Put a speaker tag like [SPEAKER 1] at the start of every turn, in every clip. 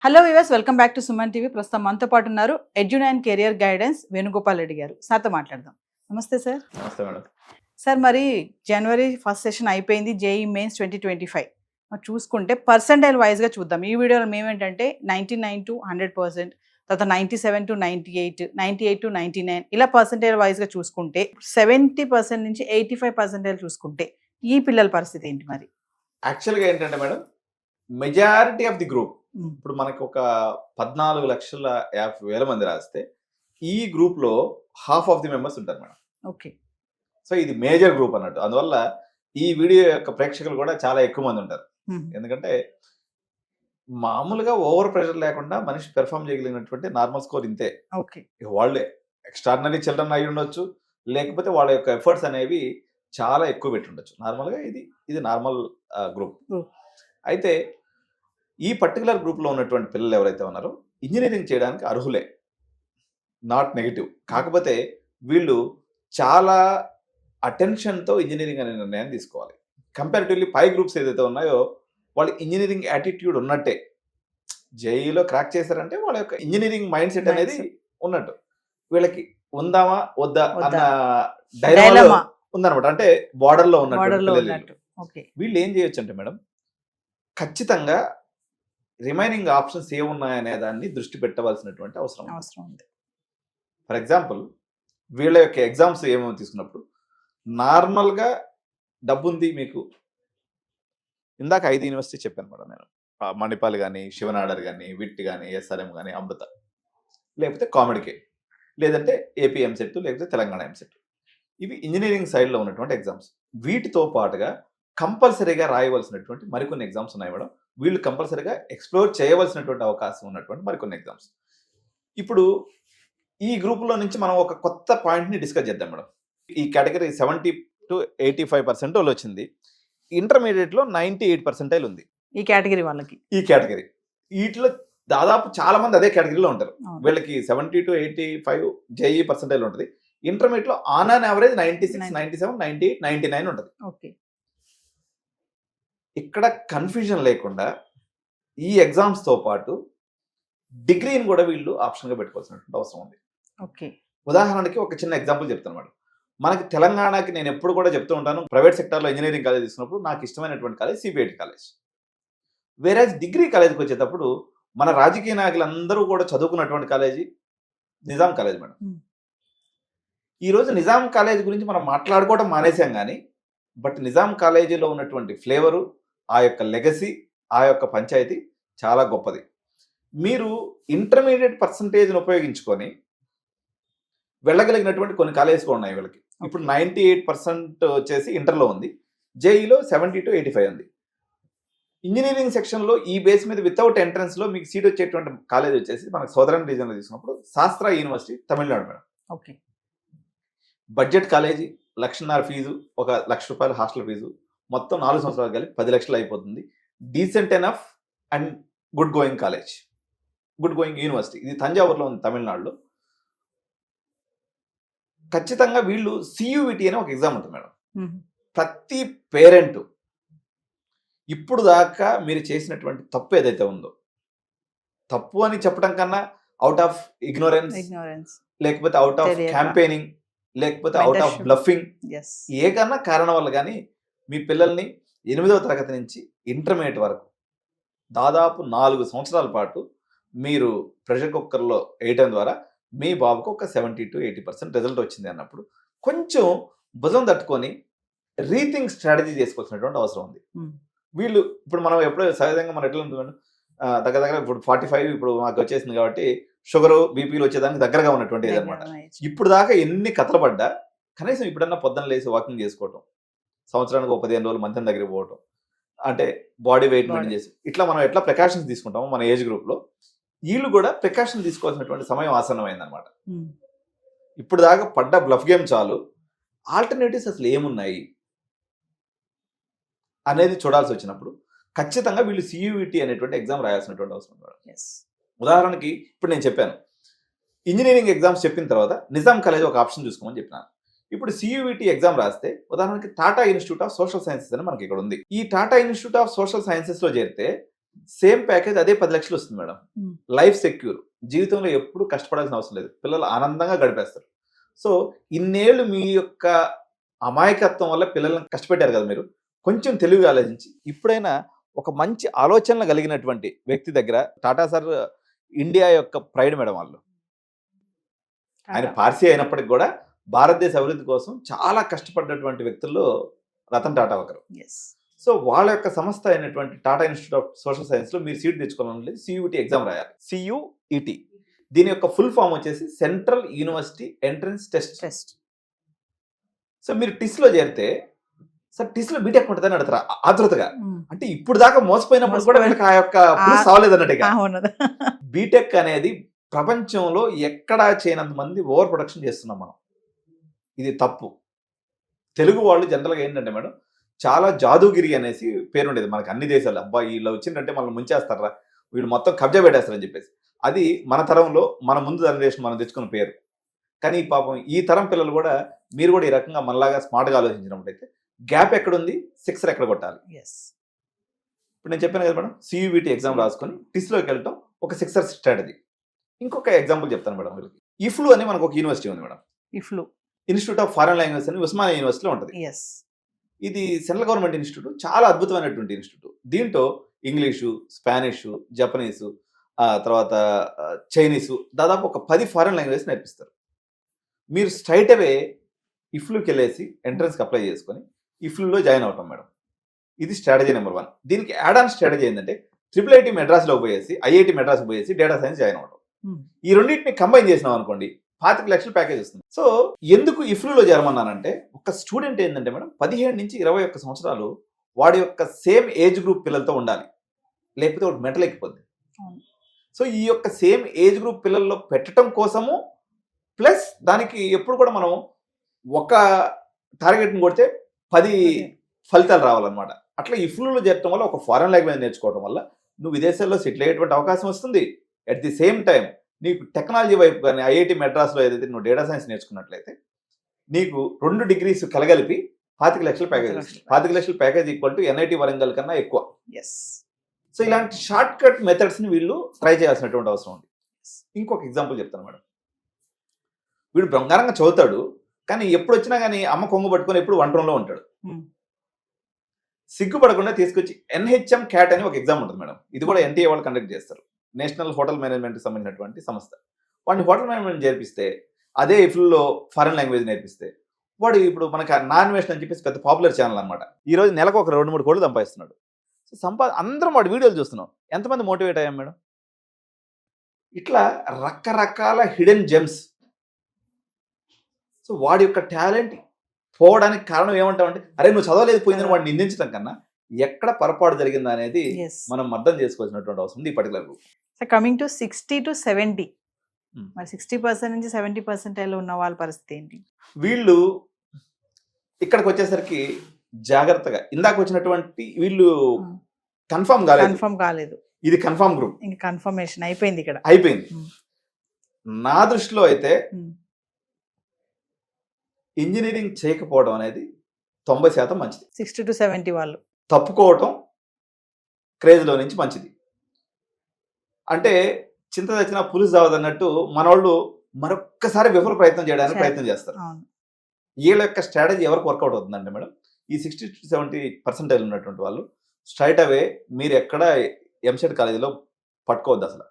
[SPEAKER 1] Hello viewers, welcome back to Suman TV. ప్రస్తుతం మనతో పాటు ఉన్నారు Edunine career guidance Venugopal Reddy గారు. సార్తో మాట్లాడదాం. నమస్తే సార్.
[SPEAKER 2] నమస్తే మేడం.
[SPEAKER 1] సార్, మరి జనవరి ఫస్ట్ సెషన్ అయిపోయింది, జేఈ మెయిన్స్ 2025. మరి చూసుకుంటే పర్సెంటైల్ వైజ్గా చూద్దాం. ఈ వీడియోలో మేమేంటంటే 99 to 100%, తర్వాత 97 to 98, 98 to 99 ఇలా పర్సెంటైల్ వైజ్గా చూసుకుంటే 70% నుంచి 85% చూసుకుంటే ఈ పిల్లల పరిస్థితి ఏంటి మరి?
[SPEAKER 2] యాక్చువల్గా ఏంటంటే madam, majority of the group ఇప్పుడు మనకి ఒక 14,50,000 మంది రాస్తే ఈ గ్రూప్ లో హాఫ్ ఆఫ్ ది మెంబర్స్ ఉంటారు మేడం.
[SPEAKER 1] ఓకే.
[SPEAKER 2] సో ఇది మేజర్ గ్రూప్ అన్నట్టు. అందువల్ల ఈ వీడియో యొక్క ప్రేక్షకులు కూడా చాలా ఎక్కువ మంది ఉంటారు. ఎందుకంటే మామూలుగా ఓవర్ ప్రెషర్ లేకుండా మనిషి పెర్ఫామ్ చేయగలిగినటువంటి నార్మల్ స్కోర్ ఇంతే.
[SPEAKER 1] ఓకే.
[SPEAKER 2] వాళ్ళే ఎక్స్ట్రాడినరీ చిల్డ్రన్ అయి ఉండొచ్చు, లేకపోతే వాళ్ళ యొక్క ఎఫర్ట్స్ అనేవి చాలా ఎక్కువ పెట్టి ఉండొచ్చు. నార్మల్గా ఇది నార్మల్ గ్రూప్. అయితే ఈ పర్టికులర్ గ్రూప్లో ఉన్నటువంటి పిల్లలు ఎవరైతే ఉన్నారో ఇంజనీరింగ్ చేయడానికి అర్హులే, నాట్ నెగిటివ్. కాకపోతే వీళ్ళు చాలా అటెన్షన్తో ఇంజనీరింగ్ అనే నిర్ణయాన్ని తీసుకోవాలి. కంపారిటివ్లీ పై గ్రూప్స్ ఏదైతే ఉన్నాయో వాళ్ళు ఇంజనీరింగ్ యాటిట్యూడ్ ఉన్నట్టే. జేఈలో క్రాక్ చేశారంటే వాళ్ళ యొక్క ఇంజనీరింగ్ మైండ్ సెట్ అనేది ఉన్నట్టు. వీళ్ళకి ఉందామా వద్దా అన్న డైలమా ఉందన్నమాట. అంటే బార్డర్లో ఉన్నట్టు. వీళ్ళు ఏం చేయొచ్చు అంటే మేడం, ఖచ్చితంగా రిమైనింగ్ ఆప్షన్స్ ఏమున్నాయనే దాన్ని దృష్టి పెట్టవలసినటువంటి అవసరం ఉంది. ఫర్ ఎగ్జాంపుల్, వీళ్ళ యొక్క ఎగ్జామ్స్ ఏమేమో తీసుకున్నప్పుడు నార్మల్గా డబ్బు ఉంది మీకు. ఇందాక 5 యూనివర్సిటీ చెప్పాను మేడం నేను. మణిపాల్ కానీ, శివనాడర్ కానీ, విట్ కానీ, ఎస్ఆర్ఎం కానీ, అమృత, లేకపోతే కామెడీకే, లేదంటే ఏపీ ఎంసెట్, లేకపోతే తెలంగాణ ఎంసెట్. ఇవి ఇంజనీరింగ్ సైడ్లో ఉన్నటువంటి ఎగ్జామ్స్. వీటితో పాటుగా కంపల్సరీగా రాయవలసినటువంటి మరికొన్ని ఎగ్జామ్స్ ఉన్నాయి మేడం. వీళ్ళు కంపల్సరీగా ఎక్స్ప్లోర్ చేయవలసినటువంటి అవకాశం ఉన్నటువంటి మరికొన్ని ఎగ్జామ్స్. ఇప్పుడు ఈ గ్రూప్లో నుంచి మనం ఒక కొత్త పాయింట్ని డిస్కస్ చేద్దాం మేడం. ఈ కేటగిరీ 70 to 85% వాళ్ళు వచ్చింది. ఇంటర్మీడియట్లో 98% ఉంది
[SPEAKER 1] ఈ కేటగిరీ వాళ్ళకి.
[SPEAKER 2] వీటిలో దాదాపు చాలా మంది అదే కేటగిరీలో ఉంటారు. వీళ్ళకి 70 to 85 జేఈ పర్సెంటైల్ ఉంటుంది. ఇంటర్మీడియట్లో ఆన్ యావరేజ్ 96, 97, 98, 99 ఉంటుంది.
[SPEAKER 1] ఓకే.
[SPEAKER 2] ఇక్కడ కన్ఫ్యూజన్ లేకుండా ఈ ఎగ్జామ్స్తో పాటు డిగ్రీని కూడా వీళ్ళు ఆప్షన్గా పెట్టుకోవాల్సినటువంటి అవసరం ఉంది.
[SPEAKER 1] ఓకే.
[SPEAKER 2] ఉదాహరణకి ఒక చిన్న ఎగ్జాంపుల్ చెప్తాను మేడం. మనకి తెలంగాణకి నేను ఎప్పుడు కూడా చెప్తూ ఉంటాను, ప్రైవేట్ సెక్టార్లో ఇంజనీరింగ్ కాలేజ్ తీసుకున్నప్పుడు నాకు ఇష్టమైనటువంటి కాలేజ్ సిబిఐటి కాలేజ్. వేరే డిగ్రీ కాలేజ్కి వచ్చేటప్పుడు మన రాజకీయ నాయకులందరూ కూడా చదువుకున్నటువంటి కాలేజీ నిజాం కాలేజ్ మేడం. ఈరోజు నిజాం కాలేజ్ గురించి మనం మాట్లాడుకోవడం మానేసాం కానీ, బట్ నిజాం కాలేజీలో ఉన్నటువంటి ఫ్లేవరు, ఆ యొక్క లెగసీ, ఆ యొక్క పంచాయతీ చాలా గొప్పది. మీరు ఇంటర్మీడియట్ పర్సంటేజ్ని ఉపయోగించుకొని వెళ్ళగలిగినటువంటి కొన్ని కాలేజెస్ కూడా ఉన్నాయి వీళ్ళకి. ఇప్పుడు 98% వచ్చేసి ఇంటర్లో ఉంది. జేఈలో 70 to 85 ఉంది. ఇంజనీరింగ్ సెక్షన్లో ఈ బేస్ మీద వితౌట్ ఎంట్రన్స్లో మీకు సీట్ వచ్చేటువంటి కాలేజ్ వచ్చేసి మనకు సోదరన్ రీజన్లో తీసుకున్నప్పుడు Sastra university Tamil Nadu madam.
[SPEAKER 1] Okay.
[SPEAKER 2] Budget college, 1,50,000 fees, ఒక ₹1,00,000 హాస్టల్ ఫీజు, మొత్తం 4 సంవత్సరాలు కలిపి 10 లక్షలు అయిపోతుంది. Decent enough and good going college, good going university. ఇది తంజావూరులో ఉంది, తమిళనాడులో. ఖచ్చితంగా వీళ్ళు సియువిటి అనే ఒక ఎగ్జామ్ ఉంటుంది మేడం. ప్రతి పేరెంట్ ఇప్పుడు దాకా మీరు చేసినటువంటి తప్పు ఏదైతే ఉందో, తప్పు అని చెప్పడం కన్నా అవుట్ ఆఫ్ ఇగ్నోరెన్స్, లేకపోతే అవుట్ ఆఫ్ క్యాంపెయినింగ్, లేకపోతే అవుట్ ఆఫ్ బ్లఫింగ్, ఏ కన్నా కారణం వల్ల కానీ మీ పిల్లల్ని 8వ తరగతి నుంచి ఇంటర్మీడియట్ వరకు దాదాపు 4 సంవత్సరాల పాటు మీరు ప్రెషర్ కుక్కర్లో వేయటం ద్వారా మీ బాబుకు ఒక 70 to 80% రిజల్ట్ వచ్చింది అన్నప్పుడు కొంచెం భుజం తట్టుకొని రీథింక్ స్ట్రాటజీ చేసుకోవాల్సినటువంటి అవసరం ఉంది. వీళ్ళు ఇప్పుడు మనం ఎప్పుడో సహజంగా మనం ఎట్లా ఉంటుంది, దగ్గర ఇప్పుడు 45 ఇప్పుడు మాకు వచ్చేసింది కాబట్టి షుగరు, బీపీలు వచ్చేదానికి దగ్గరగా ఉన్నటువంటి అనమాట. ఇప్పుడు దాకా ఎన్ని కథలు పడ్డా కనీసం ఇప్పుడన్నా పొద్దున్న లేసి వాకింగ్ చేసుకోవటం, సంవత్సరానికి 15 రోజులు మంచం దగ్గరికి పోవటం, అంటే బాడీ వెయిట్ మెయింటైన్ చేసి ఇట్లా మనం ఎట్లా ప్రికాషన్స్ తీసుకుంటామో మన ఏజ్ గ్రూప్లో వీళ్ళు కూడా ప్రికాషన్ తీసుకోవాల్సినటువంటి సమయం ఆసన్నమైందనమాట. ఇప్పుడు దాకా పడ్డ బ్లఫ్ గేమ్ చాలు, ఆల్టర్నేటివ్స్ అసలు ఏమున్నాయి అనేది చూడాల్సి వచ్చినప్పుడు ఖచ్చితంగా వీళ్ళు సియువిటి అనేటువంటి ఎగ్జామ్ రాయాల్సినటువంటి అవసరం ఉంది. ఉదాహరణకి ఇప్పుడు నేను చెప్పాను, ఇంజనీరింగ్ ఎగ్జామ్స్ చెప్పిన తర్వాత నిజాం కాలేజ్ ఒక ఆప్షన్ చూసుకోమని చెప్పినాను. ఇప్పుడు సియువిటి ఎగ్జామ్ రాస్తే ఉదాహరణకి Tata institute of social sciences అని మనకి ఇక్కడ ఉంది. ఈ Tata institute of social sciences లో చేరితే సేమ్ ప్యాకేజ్ అదే 10 లక్షలు వస్తుంది మేడం.
[SPEAKER 1] Hmm.
[SPEAKER 2] లైఫ్ సెక్యూర్, జీవితంలో ఎప్పుడు కష్టపడాల్సిన అవసరం లేదు, పిల్లలు ఆనందంగా గడిపేస్తారు. సో ఇన్నేళ్ళు మీ యొక్క అమాయకత్వం వల్ల పిల్లల్ని కష్టపెట్టారు కదా మీరు, కొంచెం తెలివిగా ఆలోచించి ఇప్పుడైనా ఒక మంచి ఆలోచనలు కలిగినటువంటి వ్యక్తి దగ్గర, టాటా సార్ ఇండియా యొక్క ప్రైడ్ మేడం వాళ్ళు. ఆయన పార్సీ అయినప్పటికి కూడా భారతదేశ అభివృద్ధి కోసం చాలా కష్టపడ్డటువంటి వ్యక్తుల్లో రతన్ టాటా ఒకరు.
[SPEAKER 1] ఎస్
[SPEAKER 2] సో వాళ్ళ యొక్క సంస్థ అయినటువంటి Tata institute of social science లో మీరు సీట్ తెచ్చుకోవాలని సియూటీ ఎగ్జామ్ రాయాలి. సియూఈటీ దీని యొక్క ఫుల్ ఫామ్ వచ్చేసి central university entrance test. So మీరు టిస్ లో చేరితే సార్ టిస్ లో బీటెక్ ఉంటుందని అడుగుతారు ఆతృతగా. అంటే ఇప్పుడు దాకా మోసపోయినప్పుడు కూడా వీళ్ళకి ఆ యొక్క ప్రూఫ్ అవ్వలేదు అన్నట్టుగా. బీటెక్ అనేది ప్రపంచంలో ఎక్కడా చేయనంత మంది ఓవర్ ప్రొడక్షన్ చేస్తున్నాం మనం. ఇది తప్పు. తెలుగు వాళ్ళు జనరల్గా ఏంటంటే మేడం చాలా జాదూగిరి అనేసి పేరు ఉండేది మనకి అన్ని దేశాలు. అబ్బా వీళ్ళు వచ్చిందంటే మనల్ని ముంచేస్తారా, వీళ్ళు మొత్తం కబ్జా పెట్టేస్తారని చెప్పేసి. అది మన తరంలో మన ముందు జనరేషన్ మనం తెచ్చుకున్న పేరు. కానీ పాపం ఈ తరం పిల్లలు కూడా మీరు కూడా ఈ రకంగా మనలాగా స్మార్ట్గా ఆలోచించినప్పుడైతే గ్యాప్ ఎక్కడుంది, సిక్సర్ ఎక్కడ కొట్టాలి. ఇప్పుడు నేను చెప్పాను కదా మేడం, సియూవిటీ ఎగ్జామ్ రాసుకొని టిస్లోకి వెళ్ళటం ఒక సిక్సర్ స్ట్రాటజీ. ఇంకొక ఎగ్జాంపుల్ చెప్తాను మేడం వీళ్ళకి. ఇఫ్లు అని మనకు ఒక యూనివర్సిటీ ఉంది madam. EFLU institute of foreign language అని ఉస్మానియా యూనివర్సిటీలో ఉంటుంది. ఇది సెంట్రల్ గవర్నమెంట్ ఇన్స్టిట్యూట్, చాలా అద్భుతమైనటువంటి ఇన్స్టిట్యూట్. దీంట్లో ఇంగ్లీషు, స్పానిష్, జపనీసు, తర్వాత చైనీసు, దాదాపు ఒక 10 ఫారెన్ లాంగ్వేజ్ నేర్పిస్తారు. మీరు స్ట్రైట్ అవే ఇఫ్లుకి వెళ్ళేసి ఎంట్రన్స్కి అప్లై చేసుకొని ఇఫ్లులో జాయిన్ అవటం మేడం. ఇది స్ట్రాటజీ నెంబర్ 1. దీనికి యాడ్ ఆన్ స్ట్రాటజీ ఏంటంటే IIT మెడ్రాస్లో పోయేసి IIT మెడ్రాస్ పోయేసి డేటా సైన్స్ జాయిన్ అవడం. ఈ రెండింటిని కంబైన్ చేసినాం అనుకోండి 25 లక్షల ప్యాకేజ్ వస్తుంది. సో ఎందుకు ఇఫ్లులో చేరమన్నానంటే, ఒక స్టూడెంట్ ఏంటంటే మేడం 17 నుంచి 21 సంవత్సరాలు వాడి యొక్క సేమ్ ఏజ్ గ్రూప్ పిల్లలతో ఉండాలి, లేకపోతే వాడు మెంటల్ ఎక్కిపోద్ది. సో ఈ యొక్క సేమ్ ఏజ్ గ్రూప్ పిల్లల్లో పెట్టడం కోసము, ప్లస్ దానికి ఎప్పుడు కూడా మనం ఒక టార్గెట్ని కొడితే 10 ఫలితాలు రావాలన్నమాట. అట్లా ఇఫ్లులో చేరటం వల్ల ఒక ఫారెన్ లాంగ్వేజ్ నేర్చుకోవడం వల్ల నువ్వు విదేశాల్లో సెటిల్ అయ్యేటువంటి అవకాశం వస్తుంది. అట్ ది సేమ్ టైం నీకు టెక్నాలజీ వైపు కానీ IIT మెడ్రాస్లో ఏదైతే నువ్వు డేటా సైన్స్ నేర్చుకున్నట్లయితే నీకు 2 degrees కలగలిపి 25 లక్షల ప్యాకేజ్ వస్తుంది. 25 లక్షల package equal to NIT Warangal కన్నా ఎక్కువ. సో ఇలాంటి షార్ట్ కట్ మెథడ్స్ని వీళ్ళు ట్రై చేయాల్సినటువంటి అవసరం ఉంది. ఇంకొక ఎగ్జాంపుల్ చెప్తాను మేడం. వీడు బంగారంగా చదువుతాడు, కానీ ఎప్పుడు వచ్చినా కానీ అమ్మ కొంగు పట్టుకొని ఎప్పుడు వంటంలో ఉంటాడు. సిగ్గుపడకుండా తీసుకొచ్చి NHM CAT అని ఒక ఎగ్జామ్ ఉంటుంది మేడం. ఇది కూడా NTA వాళ్ళు కండక్ట్ చేస్తారు, నేషనల్ హోటల్ మేనేజ్మెంట్కి సంబంధించినటువంటి సంస్థ. వాడిని హోటల్ మేనేజ్మెంట్ చేర్పిస్తే, అదే ఇఫ్లులో ఫారెన్ లాంగ్వేజ్ నేర్పిస్తే, వాడు ఇప్పుడు మనకి నాన్వేషన్ అని చెప్పేసి పెద్ద పాపులర్ ఛానల్ అనమాట. ఈ రోజు నెలకు ఒక 2-3 కోట్లు సంపాదిస్తున్నాడు. సో అందరం వాడి వీడియోలు చూస్తున్నాం. ఎంతమంది మోటివేట్ అయ్యాం మేడం? ఇట్లా రకరకాల హిడెన్ జెమ్స్. సో వాడి యొక్క టాలెంట్ పోవడానికి కారణం ఏమంటామంటే, అరే నువ్వు చదవలేదు పోయిందని వాడిని నిందించడం కన్నా ఎక్కడ పొరపాటు జరిగిందా అనేది మనం అర్థం చేసుకోవాల్సినటువంటి అవసరం ఉంది ఈ particular group.
[SPEAKER 1] So coming to 60 to 70, మరి 60% నుంచి 70% ఉన్న వాళ్ళ పరిస్థితి ఏంటి? వీళ్ళు
[SPEAKER 2] ఇక్కడికి వచ్చేసరికి జాగ్రత్తగా, ఇందాక వచ్చినటువంటి వీళ్ళు కన్ఫర్మ్ కాలేదు. ఇది కన్ఫర్మ్ గ్రూప్,
[SPEAKER 1] ఇంకా కన్ఫర్మేషన్ అయిపోయింది, ఇక్కడ
[SPEAKER 2] అయిపోయింది. నా దృష్టిలో అయితే ఇంజనీరింగ్ చేయకపోవడం అనేది 90% మంచిది.
[SPEAKER 1] 60 to 70 వాళ్ళు
[SPEAKER 2] తప్పుకోవటం క్రేజ్లో నుంచి మంచిది. అంటే చింత తెచ్చినా పులుసు చావదన్నట్టు మనోళ్ళు మరొక్కసారి విఫల ప్రయత్నం చేయడానికి ప్రయత్నం చేస్తారు. వీళ్ళ యొక్క స్ట్రాటజీ ఎవరికి వర్కౌట్ అవుతుందంటే మేడం, ఈ 60 to 70% ఉన్నటువంటి వాళ్ళు స్ట్రైట్ అవే మీరు ఎక్కడ ఎంసెట్ కాలేజీలో పట్టుకోవద్దు. అసలు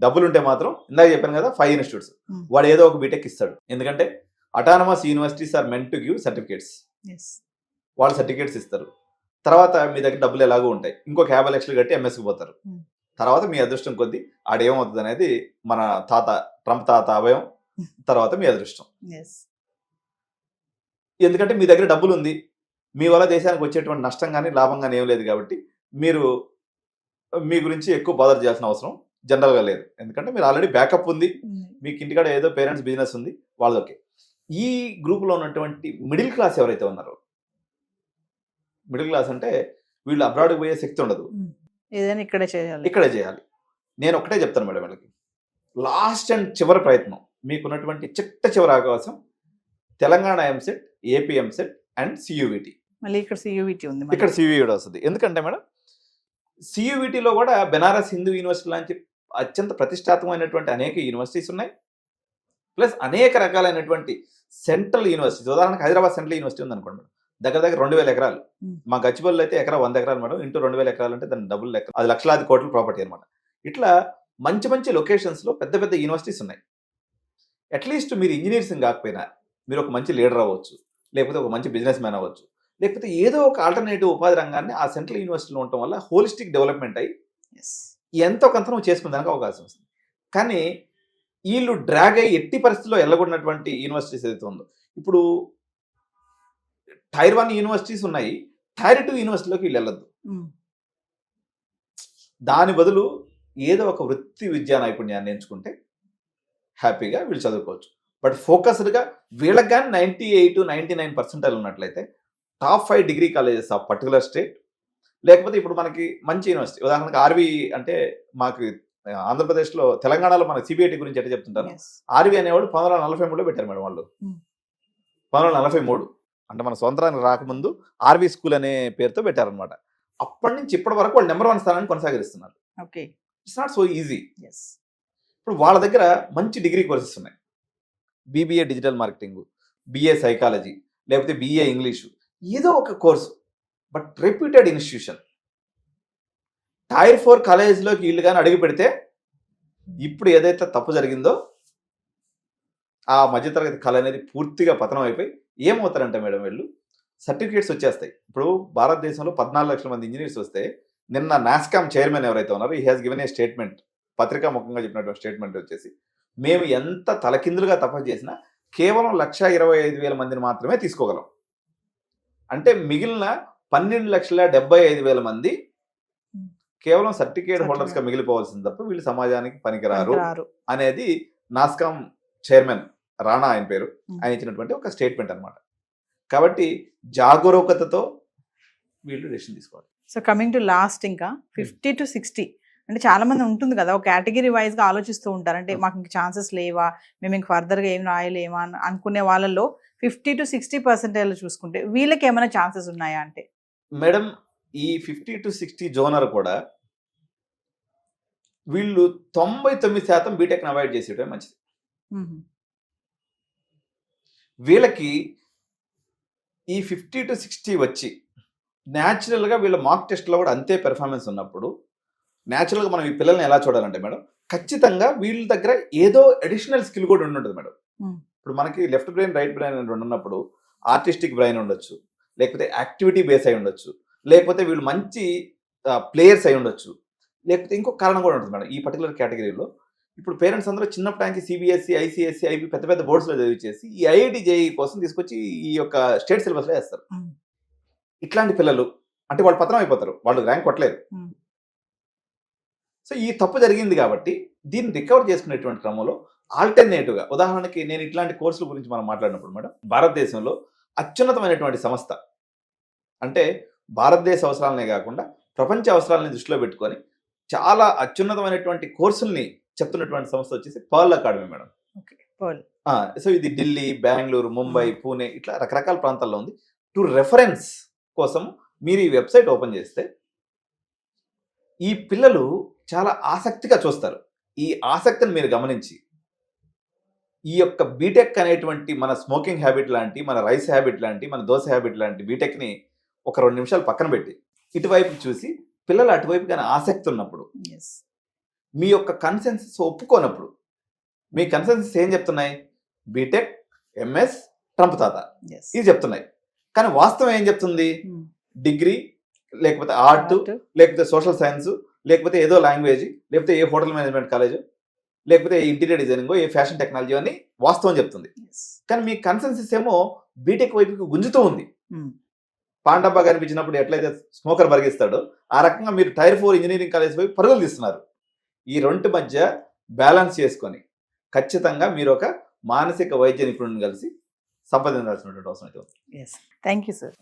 [SPEAKER 2] డబ్బులు ఉంటే మాత్రం ఇందాక చెప్పాను కదా 5 ఇన్స్టిట్యూట్స్, వాడు ఏదో ఒక బీటెక్ ఇస్తాడు. ఎందుకంటే autonomous universities are meant to give certificates. వాళ్ళు సర్టిఫికేట్స్ ఇస్తారు. తర్వాత మీ దగ్గర డబ్బులు ఎలాగో ఉంటాయి, ఇంకొక 50 లక్షలు కట్టి ఎంఎస్కి పోతారు. తర్వాత మీ అదృష్టం కొద్దీ ఆడేమవుతుంది అనేది మన ట్రంప్ తాత అభయం. తర్వాత మీ అదృష్టం. ఎందుకంటే మీ దగ్గర డబ్బులు ఉంది, మీ వల్ల దేశానికి వచ్చేటువంటి నష్టం కానీ లాభం కానీ ఏం లేదు. కాబట్టి మీరు మీ గురించి ఎక్కువ బాధ చేయాల్సిన అవసరం జనరల్గా లేదు. ఎందుకంటే మీరు ఆల్రెడీ బ్యాకప్ ఉంది, మీకు ఇంటికాడ ఏదో పేరెంట్స్ బిజినెస్ ఉంది, వాళ్ళకి. ఈ గ్రూప్లో ఉన్నటువంటి మిడిల్ క్లాస్ ఎవరైతే ఉన్నారో, మిడిల్ క్లాస్ అంటే వీళ్ళు అబ్రాడ్కి పోయే శక్తి ఉండదు,
[SPEAKER 1] ఏదైనా ఇక్కడే చేయాలి.
[SPEAKER 2] నేను ఒకటే చెప్తాను మేడం, వీళ్ళకి లాస్ట్ అండ్ చివరి ప్రయత్నం, మీకున్నటువంటి చివరి అవకాశం Telangana EAMCET, AP EAMCET and CUET.
[SPEAKER 1] మళ్ళీ ఇక్కడ సియూవిటీ ఉంది,
[SPEAKER 2] ఇక్కడ సియూవిటీ వస్తుంది. ఎందుకంటే మేడం సియువిటిలో కూడా బెనారస్ హిందూ యూనివర్సిటీ లాంటి అత్యంత ప్రతిష్టాత్మకమైనటువంటి అనేక యూనివర్సిటీస్ ఉన్నాయి. ప్లస్ అనేక రకాలైనటువంటి సెంట్రల్ యూనివర్సిటీస్, ఉదాహరణకు హైదరాబాద్ సెంట్రల్ యూనివర్సిటీ ఉందనుకోండి, దగ్గర 2,000 ఎకరాలు. మా గచ్చిబౌలిలో అయితే ఎకరా 100 ఎకరాలు మేడం, ఇంటూ 2,000 ఎకరాలు అంటే దాని డబుల్ లెక్క, అది లక్షలాది కోట్ల ప్రాపర్టీ అనమాట. ఇట్లా మంచి మంచి లొకేషన్స్లో పెద్ద పెద్ద యూనివర్సిటీస్ ఉన్నాయి. అట్లీస్ట్ మీరు ఇంజనీర్సింగ్ కాకపోయినా మీరు ఒక మంచి లీడర్ అవ్వచ్చు, లేకపోతే ఒక మంచి బిజినెస్ మ్యాన్ అవ్వచ్చు, లేకపోతే ఏదో ఒక ఆల్టర్నేటివ్ ఉపాధి రంగాన్ని ఆ సెంట్రల్ యూనివర్సిటీలో ఉండటం వల్ల హోలిస్టిక్ డెవలప్మెంట్ అయ్యి ఎంతో కొంత నువ్వు చేసుకునేదానికి అవకాశం వస్తుంది. కానీ వీళ్ళు డ్రాగ్ అయ్యి ఎట్టి పరిస్థితుల్లో వెళ్ళగొడినటువంటి యూనివర్సిటీస్ ఏదైతే ఉందో, ఇప్పుడు టైర్ 1 యూనివర్సిటీస్ ఉన్నాయి, టైర్ 2 యూనివర్సిటీలోకి వీళ్ళు వెళ్ళొద్దు. దాని బదులు ఏదో ఒక వృత్తి విద్యా నైపుణ్యాన్ని ఎంచుకుంటే హ్యాపీగా వీళ్ళు చదువుకోవచ్చు. బట్ ఫోకస్డ్గా వీళ్ళకి కానీ 98-99% ఉన్నట్లయితే top 5 degree colleges of particular state, లేకపోతే ఇప్పుడు మనకి మంచి యూనివర్సిటీ, ఉదాహరణకు ఆర్వి అంటే మాకు ఆంధ్రప్రదేశ్లో, తెలంగాణలో మనకి సిబిఐటి గురించి ఎట్లా చెప్తుంటారు, ఆర్వి అనేవాడు 1943లో పెట్టారు మేడం వాళ్ళు. 1943 అంటే మన స్వతంత్రానికి రాకముందు ఆర్వి స్కూల్ అనే పేరుతో పెట్టారనమాట. అప్పటి నుంచి ఇప్పటి వరకు వాళ్ళు నెంబర్ 1 స్థానాన్ని కొనసాగిస్తున్నారు. It's not so easy. ఇప్పుడు వాళ్ళ దగ్గర మంచి డిగ్రీ కోర్సెస్ ఉన్నాయి, BBA digital marketing, BA psychology, లేకపోతే బిఏ ఇంగ్లీషు, ఏదో ఒక course, but reputed institution. Tier 4 కాలేజీలోకి వీళ్ళు కానీ అడుగు పెడితే ఇప్పుడు ఏదైతే తప్పు జరిగిందో ఆ మధ్యతరగతి కళ అనేది పూర్తిగా పతనం అయిపోయి ఏమవుతారంటే మేడం, వీళ్ళు సర్టిఫికేట్స్ వచ్చేస్తాయి. ఇప్పుడు భారతదేశంలో 14 లక్షల మంది ఇంజనీర్స్ వస్తే, నిన్న నాస్కామ్ చైర్మన్ ఎవరైతే ఉన్నారో, ఈ హ్యాస్ గివెన్ ఏ స్టేట్మెంట్, పత్రికా ముఖంగా చెప్పినటువంటి స్టేట్మెంట్ వచ్చేసి, మేము ఎంత తలకిందులుగా తపస్సు చేసినా కేవలం 1,25,000 మందిని మాత్రమే తీసుకోగలం. అంటే మిగిలిన 12,75,000 మంది కేవలం సర్టిఫికేట్ హోల్డర్స్ గా మిగిలిపోవాల్సింది తప్ప వీళ్ళు సమాజానికి పనికిరారు అనేది నాస్కామ్ చైర్మన్ రాణా ఆయన పేరు, ఆయన ఇచ్చినటువంటి ఒక స్టేట్మెంట్ అనమాట. కాబట్టి జాగరూకతతో వీళ్ళు డెసిషన్ తీసుకోవాలి.
[SPEAKER 1] సో కమింగ్ టు లాస్ట్, ఇంకా 50 to 60 అంటే చాలా మంది ఉంటుంది కదా, ఒక కేటగిరీ వైజ్ గా ఆలోచిస్తూ ఉంటారు, అంటే మాకు ఇంక ఛాన్సెస్ లేవా, మేము ఇంక ఫర్దర్ గా ఏం రాయలేమా అని అనుకునే వాళ్ళలో 50 to 60% చూసుకుంటే వీళ్ళకి ఏమైనా ఛాన్సెస్ ఉన్నాయా అంటే?
[SPEAKER 2] మేడం, ఈ 50 to 60 జోనర్ కూడా వీళ్ళు 99% బీటెక్ అవాయిడ్ చేసేయడం మంచిది. వీళ్ళకి ఈ 50 to 60 వచ్చి న్యాచురల్గా వీళ్ళ మాక్ టెస్ట్లో కూడా అంతే పెర్ఫార్మెన్స్ ఉన్నప్పుడు, న్యాచురల్గా మనం ఈ పిల్లల్ని ఎలా చూడాలంటే మేడం, ఖచ్చితంగా వీళ్ళ దగ్గర ఏదో అడిషనల్ స్కిల్ కూడా ఉంటుంది మేడం. ఇప్పుడు మనకి లెఫ్ట్ బ్రెయిన్, రైట్ బ్రెయిన్ అని రెండు ఉన్నప్పుడు ఆర్టిస్టిక్ బ్రెయిన్ ఉండొచ్చు, లేకపోతే యాక్టివిటీ బేస్ అయి ఉండొచ్చు, లేకపోతే వీళ్ళు మంచి ప్లేయర్స్ అయి ఉండొచ్చు, లేకపోతే ఇంకొక కారణం కూడా ఉంటుంది మేడం. ఈ పర్టికులర్ కేటగిరీలో ఇప్పుడు పేరెంట్స్ అందరూ చిన్నప్పటి నుంచి సిబిఎస్ఈ, ఐసిఎస్సి, ఐబీ పెద్ద పెద్ద బోర్డ్స్లో చదివించేసి ఈ ఐఐటి జేఈ కోసం తీసుకొచ్చి ఈ యొక్క స్టేట్ సిలబస్లో వేస్తారు. ఇట్లాంటి పిల్లలు అంటే వాళ్ళు పతనం అయిపోతారు, వాళ్ళు ర్యాంక్ కొట్టలేరు. సో ఈ తప్పు జరిగింది కాబట్టి దీన్ని రికవర్ చేసుకునేటువంటి క్రమంలో ఆల్టర్నేటివ్గా, ఉదాహరణకి నేను ఇట్లాంటి కోర్సుల గురించి మనం మాట్లాడినప్పుడు మేడం, భారతదేశంలో అత్యున్నతమైనటువంటి సంస్థ, అంటే భారతదేశ అవసరాలనే కాకుండా ప్రపంచ అవసరాలని దృష్టిలో పెట్టుకొని చాలా అత్యున్నతమైనటువంటి కోర్సుల్ని చెప్తున్నటువంటి సంస్థ వచ్చేసి పర్ల్ అకాడమీ మేడం. సో ఇది ఢిల్లీ, బెంగళూరు, ముంబై, పూణే ఇట్లా రకరకాల ప్రాంతాల్లో ఉంది. టు రెఫరెన్స్ కోసం మీరు ఈ వెబ్సైట్ ఓపెన్ చేస్తే ఈ పిల్లలు చాలా ఆసక్తిగా చూస్తారు. ఈ ఆసక్తిని మీరు గమనించి ఈ యొక్క బీటెక్ అనేటువంటి మన స్మోకింగ్ హ్యాబిట్ లాంటి, మన రైస్ హ్యాబిట్ లాంటి, మన దోశ హ్యాబిట్ లాంటి బీటెక్ని ఒక 2 నిమిషాలు పక్కన పెట్టి ఇటువైపు చూసి పిల్లలు అటువైపు కానీ ఆసక్తి ఉన్నప్పుడు, మీ యొక్క కన్సెన్సస్ ఒప్పుకోనప్పుడు, మీ కన్సెన్సస్ ఏం చెప్తున్నాయి, బీటెక్, ఎంఎస్, ట్రంప్ తాత ఇది చెప్తున్నాయి. కానీ వాస్తవం ఏం చెప్తుంది, డిగ్రీ, లేకపోతే ఆర్ట్, లేకపోతే సోషల్ సైన్స్, లేకపోతే ఏదో లాంగ్వేజ్, లేకపోతే ఏ హోటల్ మేనేజ్మెంట్ కాలేజ్, లేకపోతే ఏ ఇంటీరియర్ డిజైనింగ్, ఏ ఫ్యాషన్ టెక్నాలజీ అని వాస్తవం చెప్తుంది. కానీ మీ కన్సెన్సస్ ఏమో బీటెక్ వైపుకి గుంజుతూ ఉంది. పాండబ్బా కనిపించినప్పుడు ఎట్లయితే స్మోకర్ పరిగిస్తాడో ఆ రకంగా మీరు టైర్ 4 ఇంజనీరింగ్ కాలేజ్ వైపు పరుగులు తీస్తున్నారు. ఈ రెండు మధ్య బ్యాలెన్స్ చేసుకొని ఖచ్చితంగా మీరు ఒక మానసిక వైద్య నిపుణుని కలిసి సంపాదించాల్సినటువంటి అవసరం అయితే ఉంది.
[SPEAKER 1] Thank you sir.